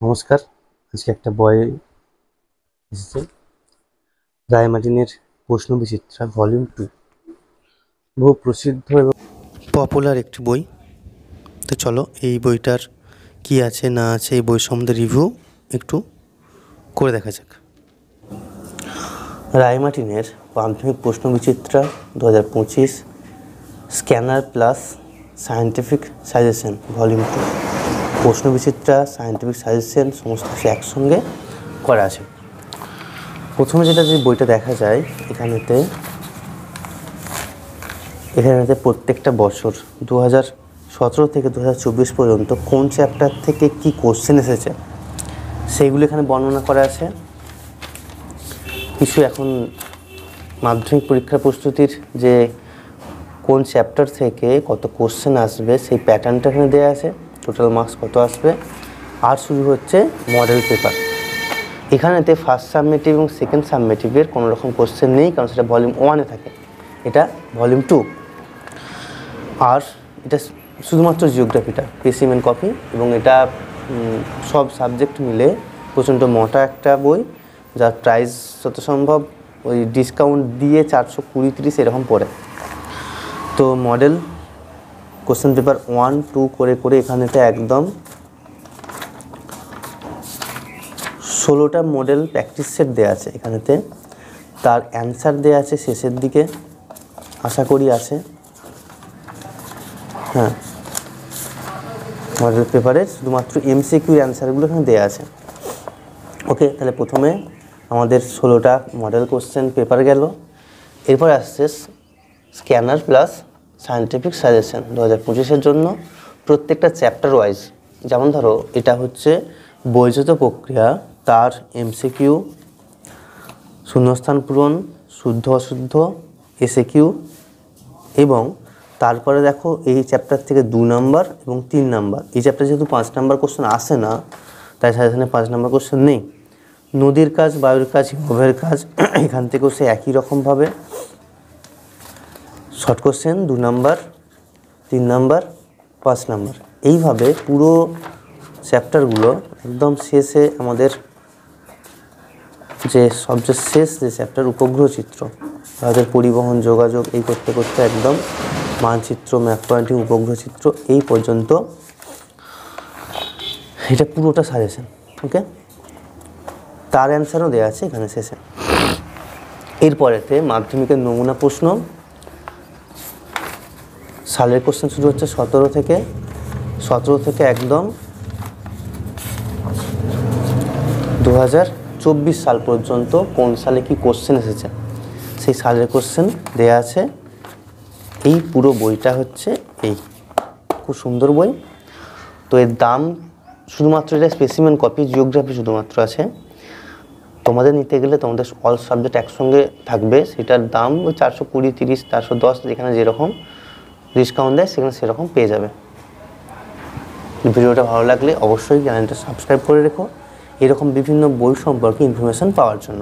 নমস্কার। আজকে একটা বই এসেছে, রায় মার্টিনের প্রশ্নবিচিত্রা ভলিউম 2। বহু প্রসিদ্ধ এবং পপুলার একটি বই। তো চলো এই বইটার কি আছে না আছে এই বই সম্বন্ধে রিভিউ একটু করে দেখা যাক। রায় মার্টিনের মাধ্যমিক প্রশ্নবিচিত্রা 2025 scanner plus scientific suggestion volume 2। প্রশ্নবিচিত্রা, সায়েন্টিফিক সাজেশন সমস্ত কিছু একসঙ্গে করা আছে। প্রথমে যে বইটা দেখা যায় এখানেতে প্রত্যেকটা বছর 2017 থেকে 2024 পর্যন্ত কোন চ্যাপ্টার থেকে কি কোশ্চেন এসেছে সেইগুলো এখানে বর্ণনা করা আছে। কিছু এখন মাধ্যমিক পরীক্ষার প্রস্তুতির যে কোন চ্যাপ্টার থেকে কত কোশ্চেন আসবে সেই প্যাটার্নটা এখানে দেওয়া আছে, টোটাল মার্কস কত আসবে। আর শুরু হচ্ছে মডেল পেপার। এখানেতে ফার্স্ট সাবমেটিভ এবং সেকেন্ড সাবমেটিভের কোনো রকম কোশ্চেন নেই, কারণ সেটা ভলিউম 1-এ থাকে, এটা ভলিউম 2। আর এটা শুধুমাত্র জিওগ্রাফিটা স্পেসিমেন কপি, এবং এটা সব সাবজেক্ট মিলে প্রচণ্ড মোটা একটা বই, যার প্রাইস যত সম্ভব ওই ডিসকাউন্ট দিয়ে 420-30 এরকম পড়ে। তো মডেল কোশ্চেন পেপার 1-2 করে করে এখানেতে একদম 16টা মডেল প্র্যাকটিস সেট দেওয়া আছে। এখানেতে তার অ্যান্সার দেওয়া আছে শেষের দিকে, আশা করি আছে। হ্যাঁ, মডেল পেপারে শুধুমাত্র এমসিকিউ অ্যান্সারগুলো এখানে দেওয়া আছে। ওকে, তাহলে প্রথমে আমাদের 16টা মডেল কোশ্চেন পেপার গেল। এরপর আসছে স্ক্যানার প্লাস সায়েন্টিফিক সাজেশন 2025-এর জন্য প্রত্যেকটা চ্যাপ্টার ওয়াইজ। যেমন ধরো এটা হচ্ছে বৈদ্যুত প্রক্রিয়া, তার এমসিকিউ, শূন্যস্থান পূরণ, শুদ্ধ অশুদ্ধ, এসএকিউ, এবং তারপরে দেখো এই চ্যাপ্টার থেকে 2 নাম্বার এবং 3 নাম্বার। এই চ্যাপ্টার যেহেতু 5 নাম্বার কোশ্চেন আসে না, তাই সাজেশনে 5 নাম্বার কোশ্চেন নেই। নদীর কাজ, বায়ুর কাজ, হিমবাহের কাজ, এখান থেকেও সে একই রকমভাবে short question 2 number, 3 number, 5 number. এইভাবে পুরো চ্যাপ্টারগুলো একদম শেষে আমাদের যে সবচেয়ে শেষ যে চ্যাপ্টার উপগ্রহ চিত্র, ভারতের পরিবহন, যোগাযোগ, এই করতে করতে একদম মানচিত্র, ম্যাপ পয়েন্টিং, উপগ্রহ চিত্র, এই পর্যন্ত এটা পুরোটা সাজেশন। ওকে, তার অ্যান্সারও দেওয়া আছে এখানে শেষে। এরপরেতে মাধ্যমিকের নমুনা প্রশ্ন, সালের কোশ্চেন শুরু হচ্ছে 17 থেকে একদম 2024 সাল পর্যন্ত কোন সালে কি কোশ্চেন এসেছে সেই সালের কোশ্চেন দেয়া আছে। এই পুরো বইটা হচ্ছে এই, খুব সুন্দর বই। তো এর দাম শুধুমাত্র, এটা স্পেসিমেন কপি, জিওগ্রাফি শুধুমাত্র আছে। তোমাদের নিতে গেলে তোমাদের অল সাবজেক্ট একসঙ্গে থাকবে, সেটার দাম ওই 420, 30, 410, যেখানে যেরকম ডিসকাউন্ট দেয় সেখানে সেরকম পেয়ে যাবে। ভিডিওটা ভালো লাগলে অবশ্যই চ্যানেলটা সাবস্ক্রাইব করে রেখো এরকম বিভিন্ন বই সম্পর্কে ইনফরমেশন পাওয়ার জন্য।